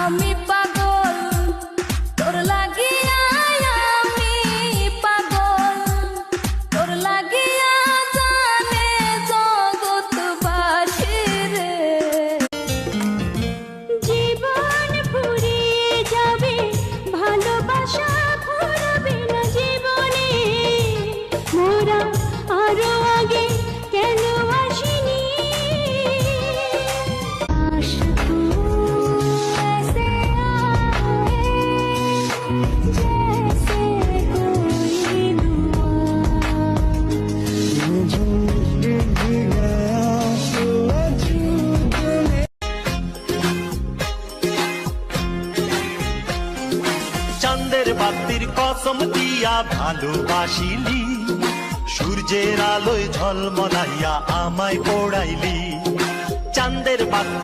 আমি পাগল তোর লাগিয়া, আমি পাগল তোর লাগিয়া, জানে জগৎবাসী রে। জীবন ফুরিয়ে যাবে, ভালোবাসা ফুরাবে না জীবনে। মোরা আরো আগে কেন আসিনি? চাঁদের বাতির কসম দিয়া ভালোবাসিলি, সূর্যের আলোয় ঝলমলাইয়া আমায় পড়াইলি। চাঁদের বাতি